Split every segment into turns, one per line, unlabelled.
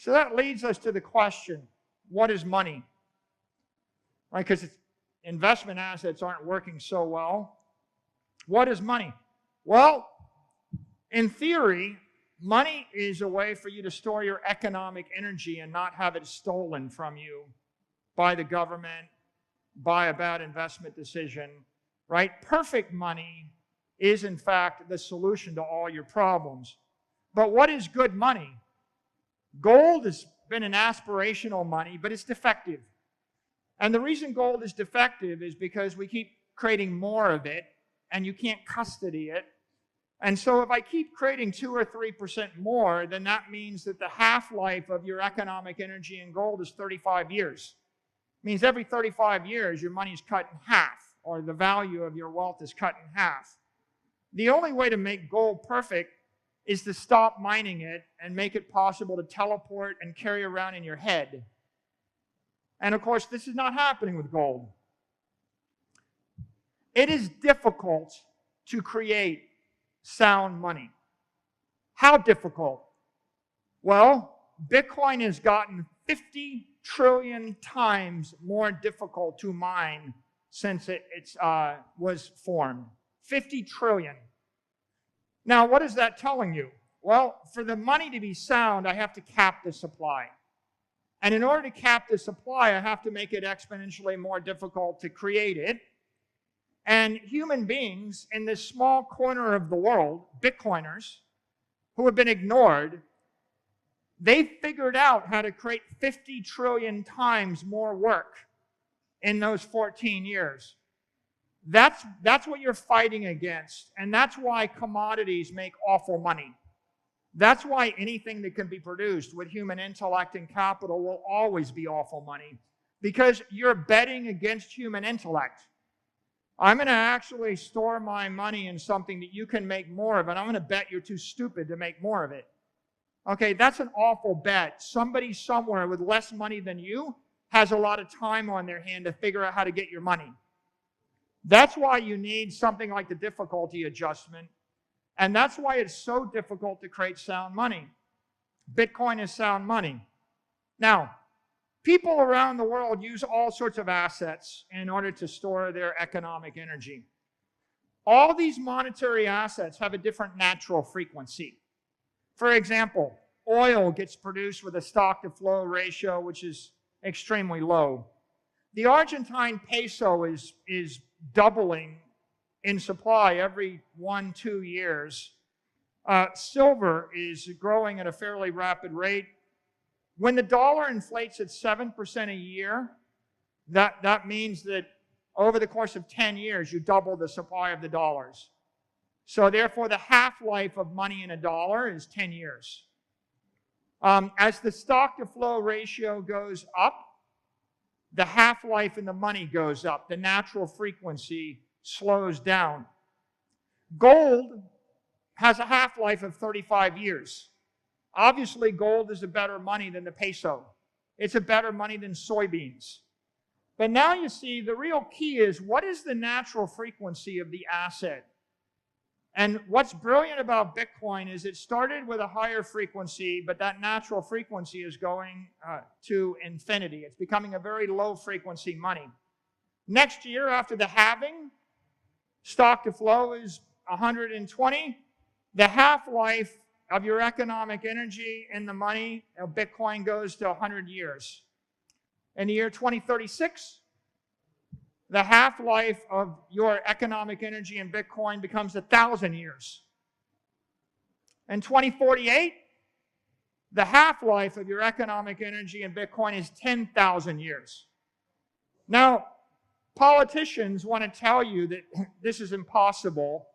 So that leads us to the question, what is money? Right, because investment assets aren't working so well. What is money? Well, in theory, money is a way for you to store your economic energy and not have it stolen from you by the government, by a bad investment decision, right? Perfect money is, in fact, the solution to all your problems. But what is good money? Gold has been an aspirational money, but it's defective. And the reason gold is defective is because we keep creating more of it, and you can't custody it. And so if I keep creating 2 or 3% more, then that means that the half-life of your economic energy in gold is 35 years. It means every 35 years, your money is cut in half, or the value of your wealth is cut in half. The only way to make gold perfect is to stop mining it and make it possible to teleport and carry around in your head. And of course, this is not happening with gold. It is difficult to create sound money. How difficult? Well, Bitcoin has gotten 50 trillion times more difficult to mine since it was formed. 50 trillion. Now, what is that telling you? Well, for the money to be sound, I have to cap the supply. And in order to cap the supply, I have to make it exponentially more difficult to create it. And human beings in this small corner of the world, Bitcoiners, who have been ignored, they figured out how to create 50 trillion times more work in those 14 years. That's what you're fighting against. And that's why commodities make awful money. That's why anything that can be produced with human intellect and capital will always be awful money. Because you're betting against human intellect. I'm going to actually store my money in something that you can make more of, and I'm going to bet you're too stupid to make more of it. Okay, that's an awful bet. Somebody somewhere with less money than you has a lot of time on their hand to figure out how to get your money. That's why you need something like the difficulty adjustment, and that's why it's so difficult to create sound money. Bitcoin is sound money. Now, people around the world use all sorts of assets in order to store their economic energy. All these monetary assets have a different natural frequency. For example, oil gets produced with a stock-to-flow ratio which is extremely low. The Argentine peso is doubling in supply every 1-2 years. Silver is growing at a fairly rapid rate. When the dollar inflates at 7% a year, that means that over the course of 10 years, you double the supply of the dollars. So therefore, the half-life of money in a dollar is 10 years. As the stock-to-flow ratio goes up, the half-life in the money goes up. The natural frequency slows down. Gold has a half-life of 35 years. Obviously, gold is a better money than the peso. It's a better money than soybeans. But now you see, the real key is, what is the natural frequency of the asset? And what's brilliant about Bitcoin is it started with a higher frequency, but that natural frequency is going to infinity. It's becoming a very low frequency money. Next year, after the halving, stock to flow is 120. The half-life of your economic energy in the money of Bitcoin goes to 100 years. In the year 2036, the half-life of your economic energy in Bitcoin becomes 1,000 years. In 2048, the half-life of your economic energy in Bitcoin is 10,000 years. Now, politicians want to tell you that this is impossible.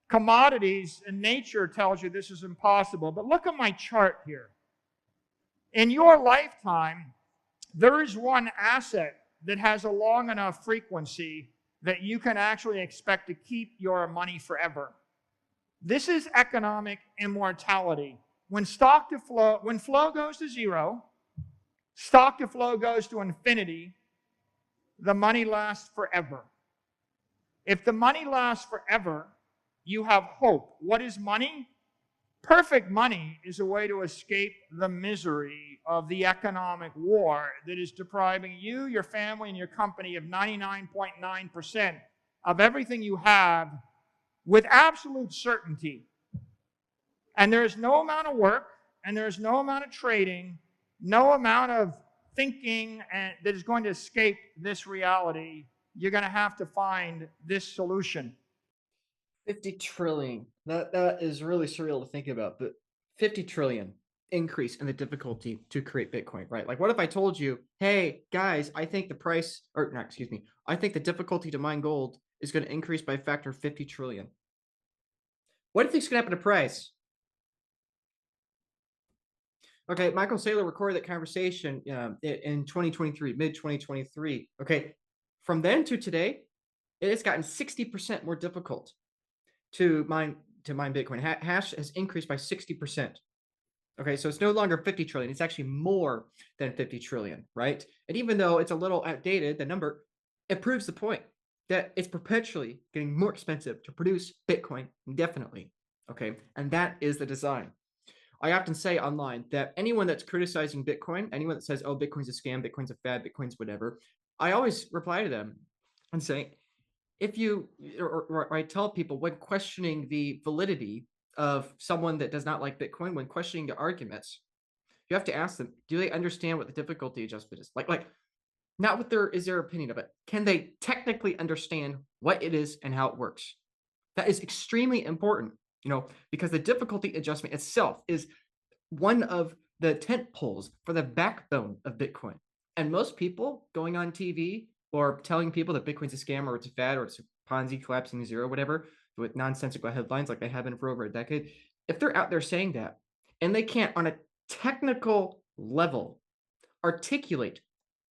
Commodities and nature tells you this is impossible. But look at my chart here. In your lifetime, there is one asset that has a long enough frequency that you can actually expect to keep your money forever. This is economic immortality. When flow goes to zero, stock to flow goes to infinity, the money lasts forever. If the money lasts forever, you have hope. What is money? Perfect money is a way to escape the misery of the economic war that is depriving you, your family, and your company of 99.9% of everything you have with absolute certainty. And there is no amount of work, and there is no amount of trading, no amount of thinking that is going to escape this reality. You're going to have to find this solution.
50 trillion. That is really surreal to think about, but 50 trillion increase in the difficulty to create Bitcoin, right? Like, what if I told you, hey, guys, I think the price, or no, excuse me, I think the difficulty to mine gold is going to increase by a factor of 50 trillion. What do you think's going to happen to price? Okay, Michael Saylor recorded that conversation in 2023, mid 2023. Okay, from then to today, it has gotten 60% more difficult to mine Bitcoin. Hash has increased by 60%. Okay, so it's no longer 50 trillion. It's actually more than 50 trillion, right? And even though it's a little outdated, the number, it proves the point that it's perpetually getting more expensive to produce Bitcoin indefinitely. Okay, and that is the design. I often say online that anyone that's criticizing Bitcoin, anyone that says, oh, Bitcoin's a scam, Bitcoin's a fad, Bitcoin's whatever, I always reply to them and say, if you, or I tell people when questioning the validity of someone that does not like Bitcoin, when questioning the arguments, you have to ask them, do they understand what the difficulty adjustment is? Like not what is their opinion of it. Can they technically understand what it is and how it works? That is extremely important, because the difficulty adjustment itself is one of the tent poles for the backbone of Bitcoin. And most people going on TV or telling people that Bitcoin's a scam or it's a fad or it's a Ponzi collapsing to zero, whatever, with nonsensical headlines like they have been for over a decade, if they're out there saying that and they can't, on a technical level, articulate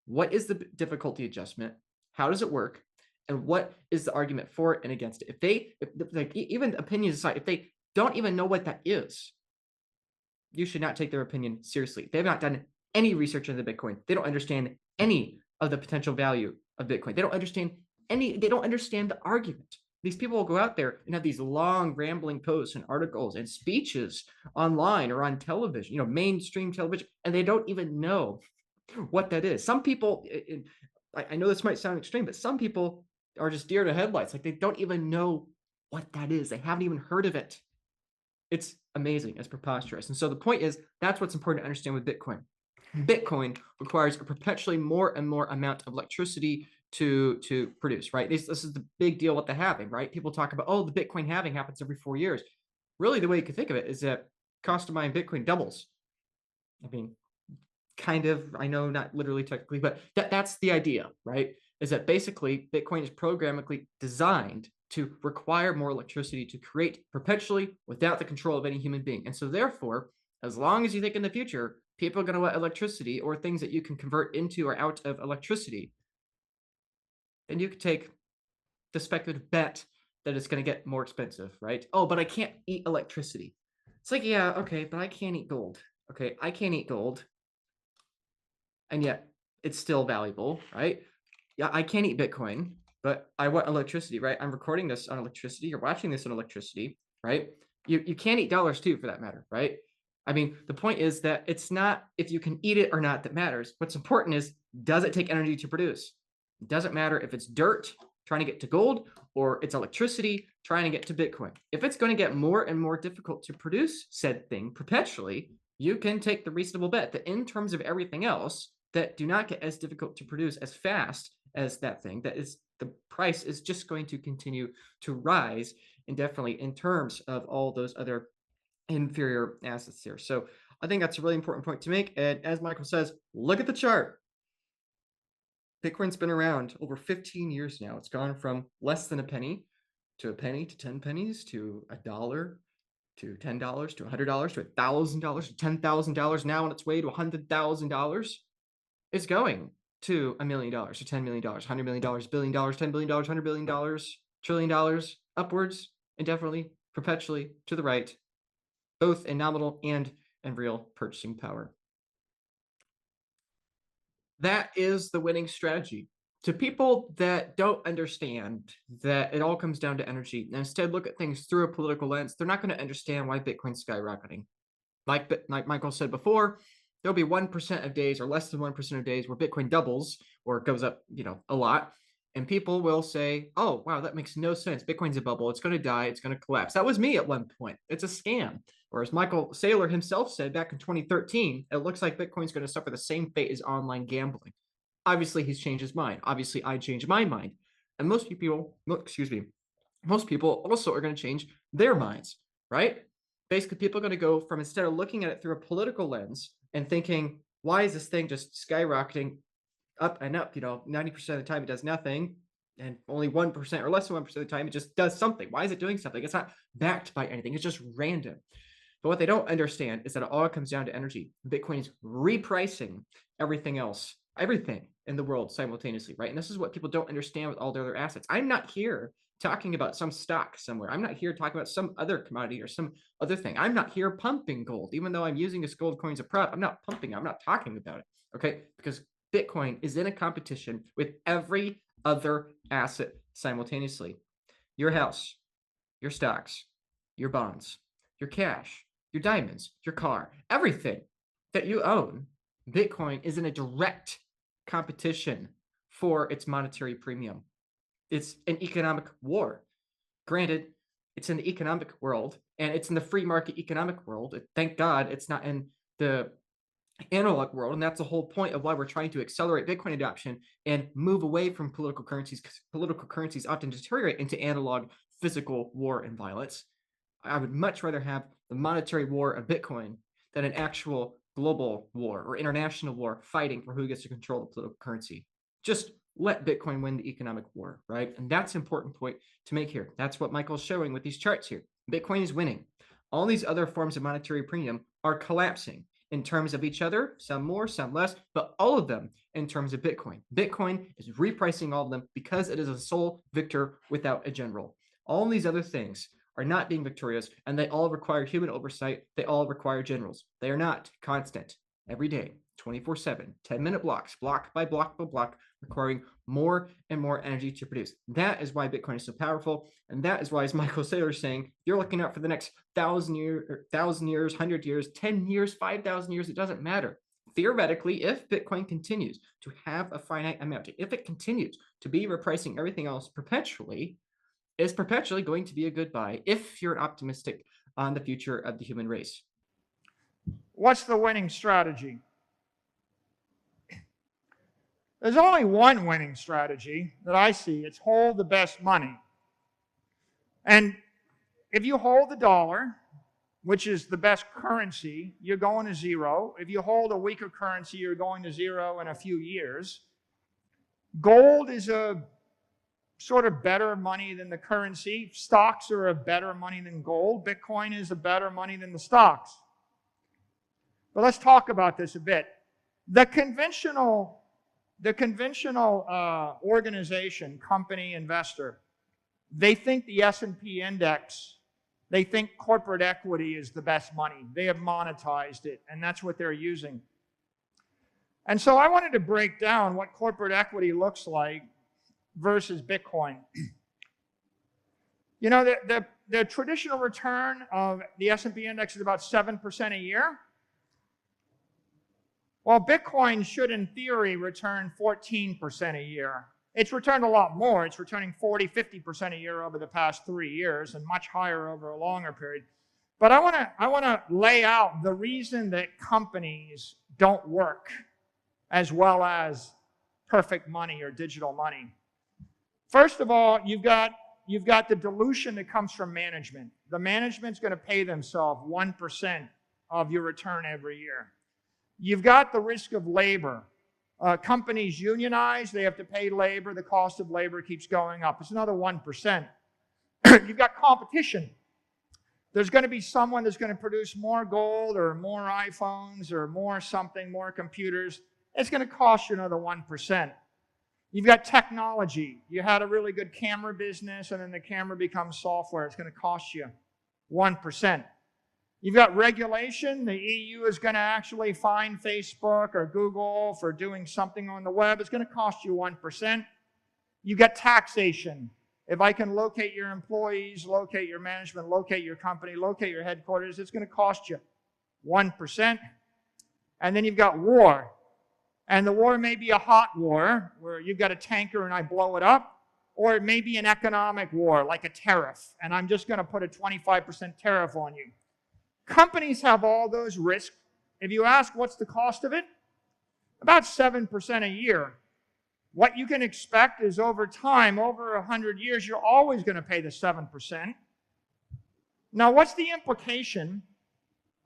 what is the difficulty adjustment, how does it work, and what is the argument for it and against it. Like even opinions aside, if they don't even know what that is, you should not take their opinion seriously. They have not done any research into Bitcoin. They don't understand any of the potential value of Bitcoin. They don't understand the argument. These people will go out there and have these long rambling posts and articles and speeches online or on television, mainstream television, and they don't even know what that is. Some people, I know this might sound extreme, but some people are just deer to headlights. Like they don't even know what that is. They haven't even heard of it. It's amazing. It's preposterous. And so the point is, that's what's important to understand with Bitcoin. Bitcoin requires a perpetually more and more amount of electricity to produce, right? This is the big deal with the halving, right? People talk about, oh, the Bitcoin halving happens every 4 years. Really, the way you can think of it is that cost to mine Bitcoin doubles. I mean, kind of, I know not literally technically, but that's the idea, right? Is that basically Bitcoin is programmatically designed to require more electricity to create perpetually without the control of any human being. And so therefore, as long as you think in the future, people are going to want electricity or things that you can convert into or out of electricity, then you could take the speculative bet that it's going to get more expensive, right? Oh, but I can't eat electricity. It's like, yeah, okay, but I can't eat gold. Okay, I can't eat gold. And yet it's still valuable, right? Yeah, I can't eat Bitcoin, but I want electricity, right? I'm recording this on electricity. You're watching this on electricity, right? You can't eat dollars too, for that matter, right? I mean, the point is that it's not if you can eat it or not that matters. What's important is, does it take energy to produce? It doesn't matter if it's dirt trying to get to gold or it's electricity trying to get to Bitcoin. If it's going to get more and more difficult to produce said thing perpetually, you can take the reasonable bet that in terms of everything else that do not get as difficult to produce as fast as that thing, that is, the price is just going to continue to rise indefinitely in terms of all those other inferior assets here. So I think that's a really important point to make. And as Michael says, look at the chart. Bitcoin's been around over 15 years now. It's gone from less than a penny to 10 pennies to $1 to $10 to $100 to $1,000 to $10,000, now on its way to $100,000. It's going to $1 million to $10 million, $100 million, $1 billion, $10 billion, $100 billion, $1 trillion, upwards, indefinitely, perpetually to the right, both in nominal and in real purchasing power. That is the winning strategy. To people that don't understand that it all comes down to energy and instead look at things through a political lens, they're not going to understand why Bitcoin's skyrocketing. Like Michael said before, there'll be 1% of days or less than 1% of days where Bitcoin doubles or goes up, a lot. And people will say, oh, wow, that makes no sense. Bitcoin's a bubble. It's going to die. It's going to collapse. That was me at one point. It's a scam. Or as Michael Saylor himself said back in 2013, it looks like Bitcoin's going to suffer the same fate as online gambling. Obviously, he's changed his mind. Obviously, I changed my mind. And most people also are going to change their minds, right? Basically, people are going to go from, instead of looking at it through a political lens and thinking, why is this thing just skyrocketing up and up? 90% of the time it does nothing, and only 1% or less than 1% of the time it just does something. Why is it doing something? It's not backed by anything. It's just random. But what they don't understand is that it all comes down to energy. Bitcoin is repricing everything else, everything in the world simultaneously, right? And this is what people don't understand with all their other assets. I'm not here talking about some stock somewhere. I'm not here talking about some other commodity or some other thing. I'm not here pumping gold. Even though I'm using this gold coin as a prop, I'm not pumping, I'm not talking about it, okay? Because Bitcoin is in a competition with every other asset simultaneously. Your house, your stocks, your bonds, your cash, your diamonds, your car, everything that you own, Bitcoin is in a direct competition for its monetary premium. It's an economic war. Granted, it's in the economic world and it's in the free market economic world. Thank God it's not in the analog world. And that's the whole point of why we're trying to accelerate Bitcoin adoption and move away from political currencies, because political currencies often deteriorate into analog physical war and violence. I would much rather have the monetary war of Bitcoin than an actual global war or international war fighting for who gets to control the political currency. Just let Bitcoin win the economic war, right? And that's an important point to make here. That's what Michael's showing with these charts here. Bitcoin is winning. All these other forms of monetary premium are collapsing in terms of each other, some more, some less, but all of them in terms of Bitcoin. Bitcoin is repricing all of them because it is a sole victor without a general. All these other things are not being victorious, and they all require human oversight. They all require generals. They are not constant every day, 24/7, 10-minute blocks, block by block by block, requiring more and more energy to produce. That is why Bitcoin is so powerful, and that is why, as Michael Saylor is saying, you're looking out for the next 1,000 years, 100 years, 10 years, 5,000 years, it doesn't matter. Theoretically, if Bitcoin continues to have a finite amount, if it continues to be repricing everything else perpetually, is perpetually going to be a good buy if you're optimistic on the future of the human race.
What's the winning strategy? There's only one winning strategy that I see. It's hold the best money. And if you hold the dollar, which is the best currency, you're going to zero. If you hold a weaker currency, you're going to zero in a few years. Gold is a sort of better money than the currency. Stocks are a better money than gold. Bitcoin is a better money than the stocks. But let's talk about this a bit. The conventional organization, company, investor, they think the S&P index, they think corporate equity is the best money. They have monetized it, and that's what they're using. And so I wanted to break down what corporate equity looks like versus Bitcoin. You know, the traditional return of the S&P index is about 7% a year. Well, Bitcoin should, in theory, return 14% a year. It's returned a lot more. It's returning 40, 50% a year over the past 3 years and much higher over a longer period. But I want to lay out the reason that companies don't work as well as perfect money or digital money. First of all, you've got the dilution that comes from management. The management's going to pay themselves 1% of your return every year. You've got the risk of labor. Companies unionize, they have to pay labor. The cost of labor keeps going up. It's another 1%. You've got competition. There's going to be someone that's going to produce more gold or more iPhones or more something, more computers. It's going to cost you another 1%. You've got technology. You had a really good camera business, and then the camera becomes software. It's going to cost you 1%. You've got regulation. The EU is going to actually fine Facebook or Google for doing something on the web. It's going to cost you 1%. You've got taxation. If I can locate your employees, locate your management, locate your company, locate your headquarters, it's going to cost you 1%. And then you've got war. And the war may be a hot war, where you've got a tanker and I blow it up, or it may be an economic war, like a tariff, and I'm just going to put a 25% tariff on you. Companies have all those risks. If you ask what's the cost of it, about 7% a year. What you can expect is over time, over 100 years, you're always going to pay the 7%. Now, what's the implication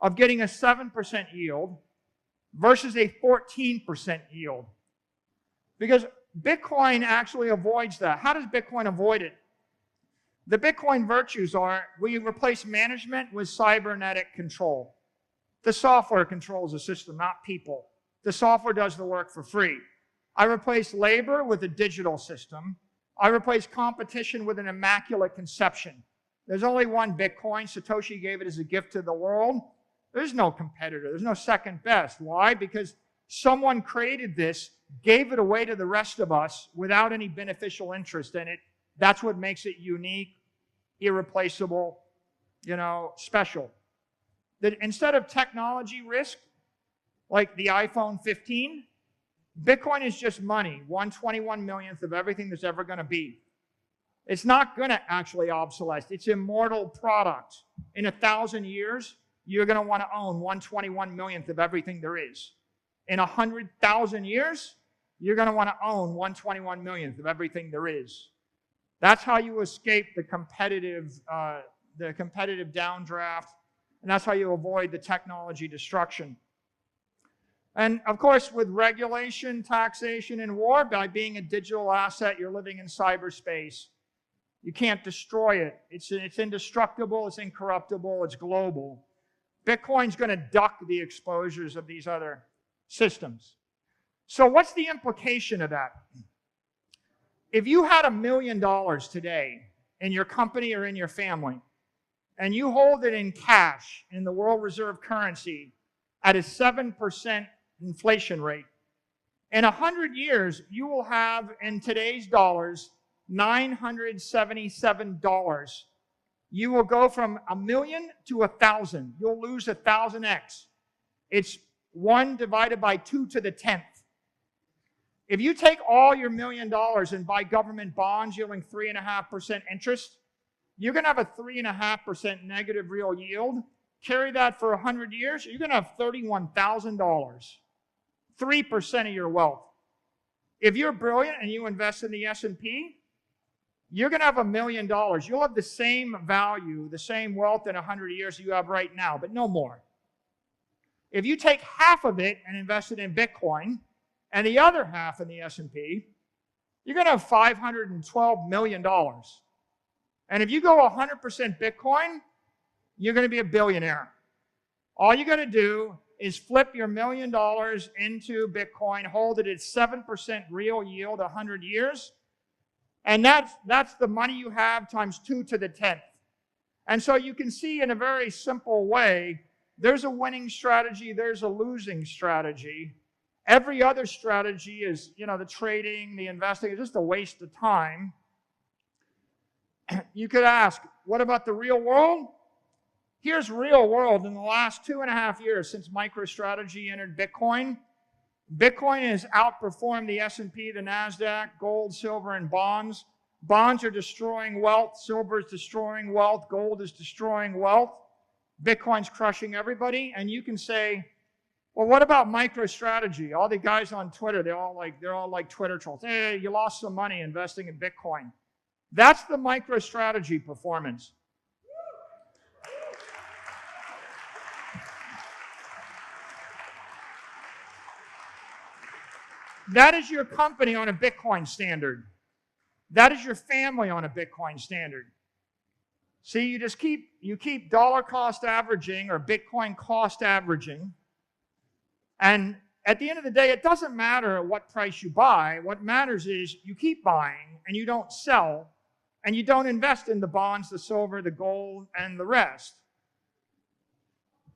of getting a 7% yield versus a 14% yield? Because Bitcoin actually avoids that. How does Bitcoin avoid it? The Bitcoin virtues are we replace management with cybernetic control. The software controls the system, not people. The software does the work for free. I replace labor with a digital system. I replace competition with an immaculate conception. There's only one Bitcoin. Satoshi gave it as a gift to the world. There's no competitor. There's no second best. Why? Because someone created this, gave it away to the rest of us without any beneficial interest in it. That's what makes it unique, irreplaceable, special. That instead of technology risk, like the iPhone 15, Bitcoin is just money, 1/21 millionth of everything there's ever going to be. It's not going to actually obsolesce. It's immortal product. In 1,000 years, you're going to want to own 1/21 millionth of everything there is. In 100,000 years, you're going to want to own 1/21 millionth of everything there is. That's how you escape the competitive downdraft, and that's how you avoid the technology destruction. And of course, with regulation, taxation, and war, by being a digital asset, you're living in cyberspace. You can't destroy it. It's indestructible, it's incorruptible, it's global. Bitcoin's going to duck the exposures of these other systems. So what's the implication of that? If you had $1 million today in your company or in your family, and you hold it in cash in the world reserve currency at a 7% inflation rate, in 100 years, you will have, in today's dollars, $977. You will go from 1 million to 1,000. You'll lose 1,000x. It's 1 divided by 2 to the 10th. If you take all your $1 million and buy government bonds yielding 3.5% interest, you're going to have a 3.5% negative real yield. Carry that for 100 years, you're going to have $31,000. 3% of your wealth. If you're brilliant and you invest in the S&P, you're going to have $1 million. You'll have the same value, the same wealth in 100 years you have right now, but no more. If you take half of it and invest it in Bitcoin and the other half in the S&P, you're going to have $512 million. And if you go 100% Bitcoin, you're going to be a billionaire. All you got to do is flip your $1 million into Bitcoin, hold it at 7% real yield 100 years, and that's the money you have times 2 to the 10th. And so you can see in a very simple way, there's a winning strategy, there's a losing strategy. Every other strategy is, the trading, the investing, is just a waste of time. You could ask, what about the real world? Here's real world. In the last 2.5 years since MicroStrategy entered Bitcoin, Bitcoin has outperformed the S&P, the NASDAQ, gold, silver, and bonds. Bonds are destroying wealth. Silver is destroying wealth. Gold is destroying wealth. Bitcoin's crushing everybody. And you can say, well, what about MicroStrategy? All the guys on Twitter, they're all like Twitter trolls. Hey, you lost some money investing in Bitcoin. That's the MicroStrategy performance. That is your company on a Bitcoin standard. That is your family on a Bitcoin standard. See, you keep dollar cost averaging or Bitcoin cost averaging. And at the end of the day, it doesn't matter at what price you buy. What matters is you keep buying and you don't sell and you don't invest in the bonds, the silver, the gold, and the rest.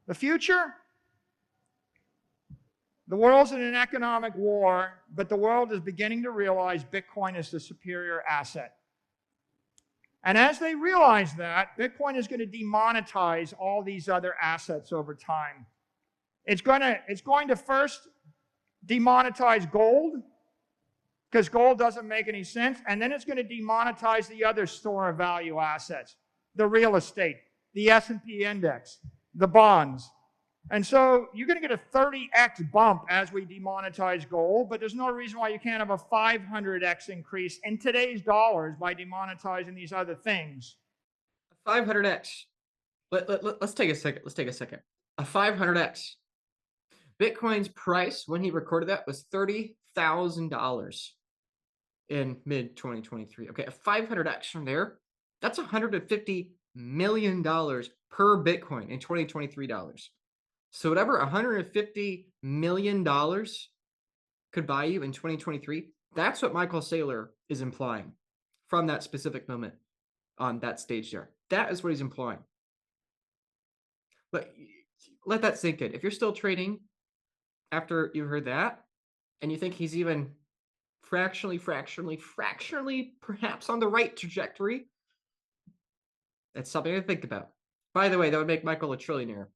The future? The world's in an economic war, but the world is beginning to realize Bitcoin is the superior asset. And as they realize that, Bitcoin is going to demonetize all these other assets over time. It's going to first demonetize gold, because gold doesn't make any sense, and then it's going to demonetize the other store of value assets, the real estate, the S&P index, the bonds. And so you're going to get a 30x bump as we demonetize gold, but there's no reason why you can't have a 500x increase in today's dollars by demonetizing these other things.
500x. Let's take a second. Let's take a second. A 500x. Bitcoin's price when he recorded that was $30,000 in mid 2023. Okay, a 500x from there, that's $150 million per Bitcoin in 2023 dollars. So whatever $150 million could buy you in 2023, that's what Michael Saylor is implying from that specific moment on that stage there. That is what he's implying. But let that sink in. If you're still trading after you heard that, and you think he's even fractionally, perhaps on the right trajectory, that's something to think about. By the way, that would make Michael a trillionaire.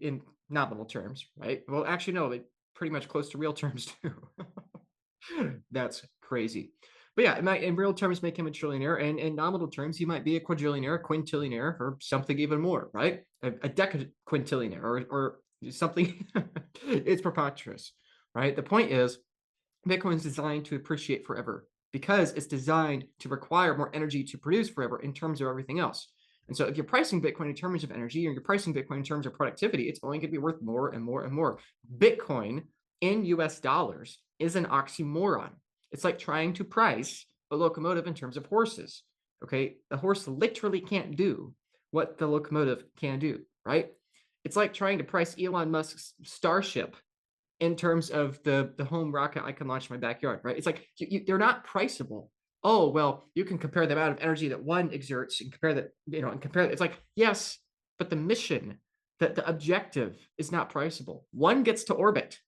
In nominal terms, right? Well, actually, no, pretty much close to real terms too. That's crazy. But yeah, it might in real terms make him a trillionaire, and in nominal terms, he might be a quadrillionaire, a quintillionaire, or something even more, right? A decaquintillionaire or something. It's preposterous, right? The point is, Bitcoin is designed to appreciate forever because it's designed to require more energy to produce forever in terms of everything else. And so if you're pricing Bitcoin in terms of energy, or you're pricing Bitcoin in terms of productivity, it's only going to be worth more and more and more. Bitcoin in US dollars is an oxymoron. It's like trying to price a locomotive in terms of horses. Okay, the horse literally can't do what the locomotive can do, right? It's like trying to price Elon Musk's Starship in terms of the home rocket I can launch in my backyard, right? It's like they're not priceable. Oh, well, you can compare the amount of energy that one exerts and compare that, and compare it. It's like, yes, but the mission, the objective is not priceable. One gets to orbit,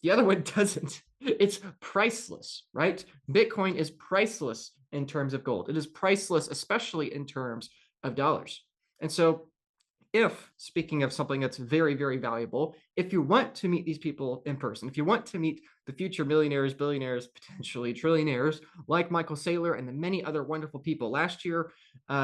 the other one doesn't. It's priceless, right? Bitcoin is priceless in terms of gold. It is priceless, especially in terms of dollars. And so if, speaking of something that's very, very valuable, if you want to meet these people in person, if you want to meet the future millionaires, billionaires, potentially trillionaires, like Michael Saylor and the many other wonderful people. Last year,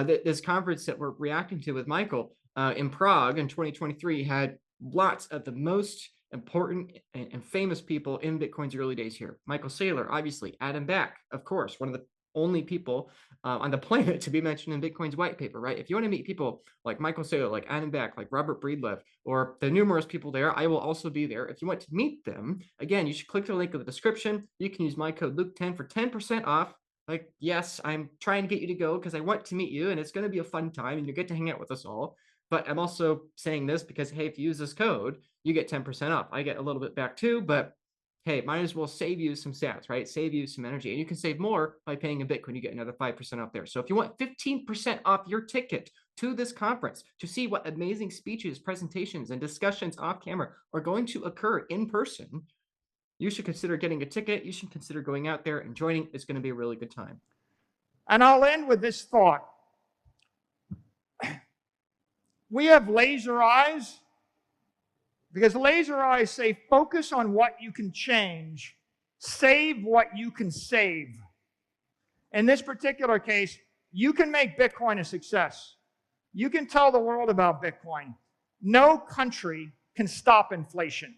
this conference that we're reacting to with Michael in Prague in 2023 had lots of the most important and famous people in Bitcoin's early days here. Michael Saylor, obviously. Adam Back, of course, one of the only people on the planet to be mentioned in Bitcoin's white paper, right? If you want to meet people like Michael Saylor, like Adam Back, like Robert Breedlove, or the numerous people there, I will also be there. If you want to meet them, again, you should click the link in the description. You can use my code Luke10 for 10% off. Like, yes, I'm trying to get you to go because I want to meet you, and it's going to be a fun time, and you get to hang out with us all. But I'm also saying this because, hey, if you use this code, you get 10% off. I get a little bit back too, but hey, might as well save you some sats, right? Save you some energy. And you can save more by paying in Bitcoin. You get another 5% off there. So if you want 15% off your ticket to this conference to see what amazing speeches, presentations, and discussions off camera are going to occur in person, you should consider getting a ticket. You should consider going out there and joining. It's going to be a really good time.
And I'll end with this thought. We have laser eyes because laser eyes say focus on what you can change, save what you can save. In this particular case, you can make Bitcoin a success. You can tell the world about Bitcoin. No country can stop inflation.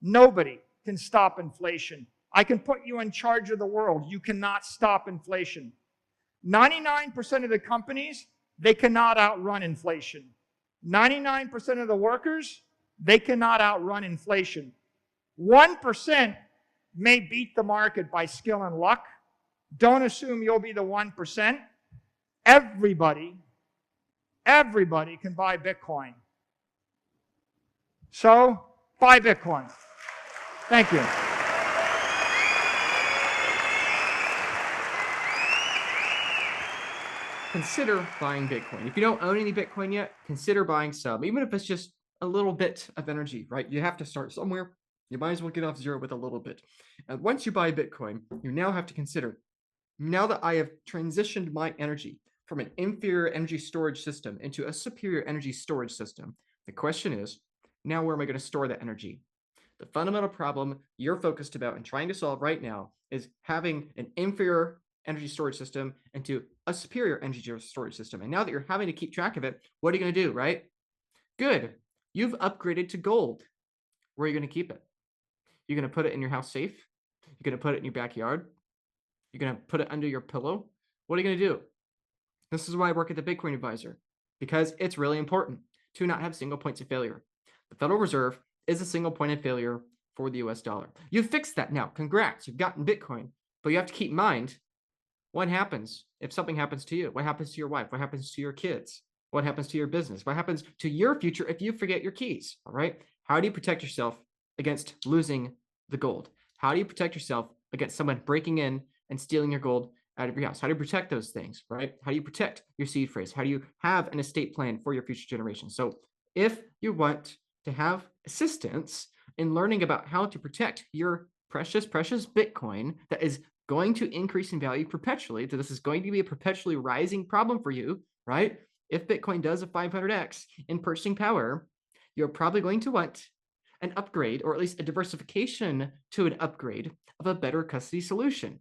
Nobody can stop inflation. I can put you in charge of the world. You cannot stop inflation. 99% of the companies, they cannot outrun inflation. 99% of the workers, they cannot outrun inflation. 1% may beat the market by skill and luck. Don't assume you'll be the 1%. Everybody can buy Bitcoin. So, buy Bitcoin. Thank you.
Consider buying Bitcoin. If you don't own any Bitcoin yet, consider buying some, even if it's just a little bit of energy, right? You have to start somewhere. You might as well get off zero with a little bit. And once you buy Bitcoin, you now have to consider, now that I have transitioned my energy from an inferior energy storage system into a superior energy storage system, the question is, Now, where am I going to store that energy? The fundamental problem you're focused about and trying to solve right now is having an inferior energy storage system into a superior energy storage system. And now that you're having to keep track of it, what are you going to do, right? Good. You've upgraded to gold. Where are you going to keep it? You're going to put it in your house safe? You're going to put it in your backyard? You're going to put it under your pillow? What are you going to do? This is why I work at the Bitcoin Advisor, because it's really important to not have single points of failure. The Federal Reserve is a single point of failure for the US dollar. You've fixed that now. Congrats, you've gotten Bitcoin. But you have to keep in mind what happens if something happens to you. What happens to your wife? What happens to your kids? What happens to your business? What happens to your future if you forget your keys? All right. How do you protect yourself against losing the gold? How do you protect yourself against someone breaking in and stealing your gold out of your house? How do you protect those things, right? How do you protect your seed phrase? How do you have an estate plan for your future generations? So if you want to have assistance in learning about how to protect your precious Bitcoin that is going to increase in value perpetually, that this is going to be a perpetually rising problem for you, right? If Bitcoin does a 500x in purchasing power, you're probably going to want an upgrade, or at least a diversification to an upgrade of a better custody solution.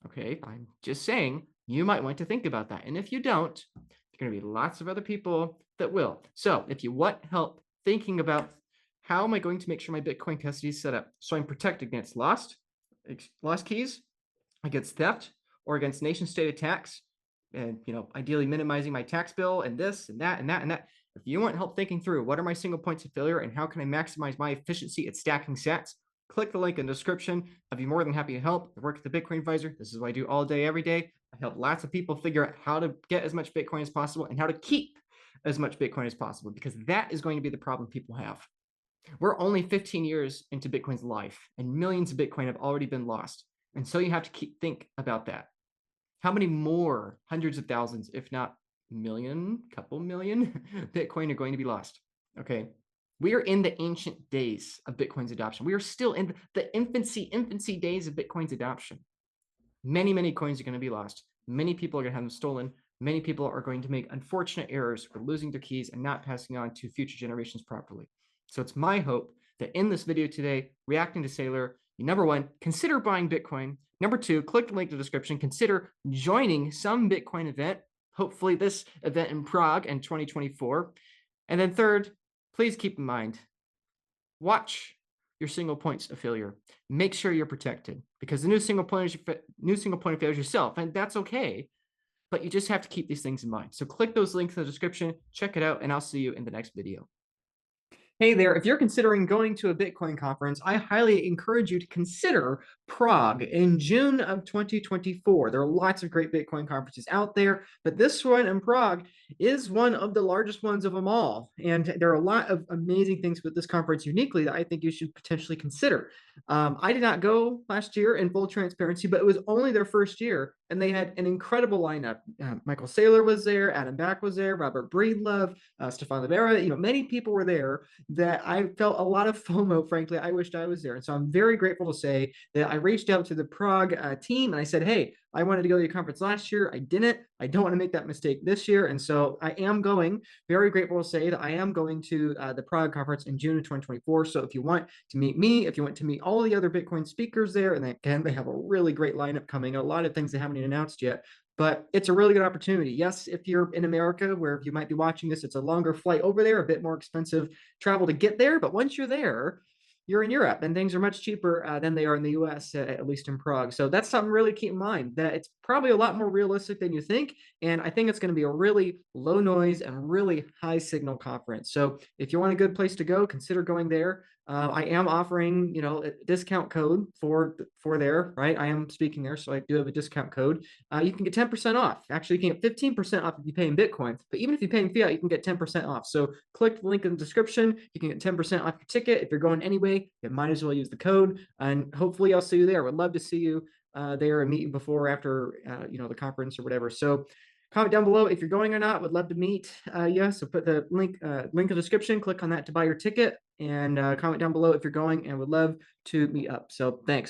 Okay, I'm just saying you might want to think about that. And if you don't, there are going to be lots of other people that will. So if you want help thinking about how am I going to make sure my Bitcoin custody is set up so I'm protected against lost keys, against theft, or against nation state attacks, and ideally minimizing my tax bill and this and that and that and that. If you want help thinking through what are my single points of failure and how can I maximize my efficiency at stacking sats, click the link in the description. I'd be more than happy to help. I work at the Bitcoin Advisor. This is what I do all day, every day. I help lots of people figure out how to get as much Bitcoin as possible and how to keep as much Bitcoin as possible, because that is going to be the problem people have. We're only 15 years into Bitcoin's life, and millions of Bitcoin have already been lost. And so you have to think about that. How many more hundreds of thousands, if not couple million Bitcoin are going to be lost? Okay. We are in the ancient days of Bitcoin's adoption. We are still in the infancy days of Bitcoin's adoption. Many coins are going to be lost. Many people are going to have them stolen. Many people are going to make unfortunate errors for losing their keys and not passing on to future generations properly. So it's my hope that in this video today, reacting to SAYLOR, you, number one, consider buying Bitcoin. Number two, click the link in the description. Consider joining some Bitcoin event, hopefully this event in Prague in 2024. And then third, please keep in mind, watch your single points of failure. Make sure you're protected, because the new single point of failure is yourself, and that's okay. But you just have to keep these things in mind. So click those links in the description, check it out, and I'll see you in the next video. Hey there, if you're considering going to a Bitcoin conference, I highly encourage you to consider Prague in June of 2024. There are lots of great Bitcoin conferences out there, but this one in Prague is one of the largest ones of them all. And there are a lot of amazing things with this conference uniquely that I think you should potentially consider. I did not go last year, in full transparency, but it was only their first year, and they had an incredible lineup. Michael Saylor was there, Adam Back was there, Robert Breedlove, Stefan Libera. Many people were there that I felt a lot of FOMO, frankly. I wished I was there. And so I'm very grateful to say that I reached out to the Prague team and I said, hey, I wanted to go to your conference last year. I didn't. I don't want to make that mistake this year. And so I am going. Very grateful to say that I am going to the Prague conference in June of 2024. So if you want to meet me, if you want to meet all the other Bitcoin speakers there, and again, they have a really great lineup coming, a lot of things they haven't even announced yet, but it's a really good opportunity. Yes, if you're in America, where you might be watching this, it's a longer flight over there, a bit more expensive travel to get there. But once you're there, you're in Europe, and things are much cheaper than they are in the US, at least in Prague. So that's something really to keep in mind, that it's probably a lot more realistic than you think. And I think it's going to be a really low noise and really high signal conference. So if you want a good place to go, consider going there. I am offering, a discount code for there, right? I am speaking there, so I do have a discount code. You can get 10% off. Actually, you can get 15% off if you pay in Bitcoin, but even if you pay in fiat, you can get 10% off. So click the link in the description. You can get 10% off your ticket. If you're going anyway, you might as well use the code, and hopefully I'll see you there. Would love to see you there and meet you before or after, the conference or whatever. So comment down below if you're going or not. Would love to meet you. So put the link in the description. Click on that to buy your ticket, and comment down below if you're going, and would love to meet up. So thanks.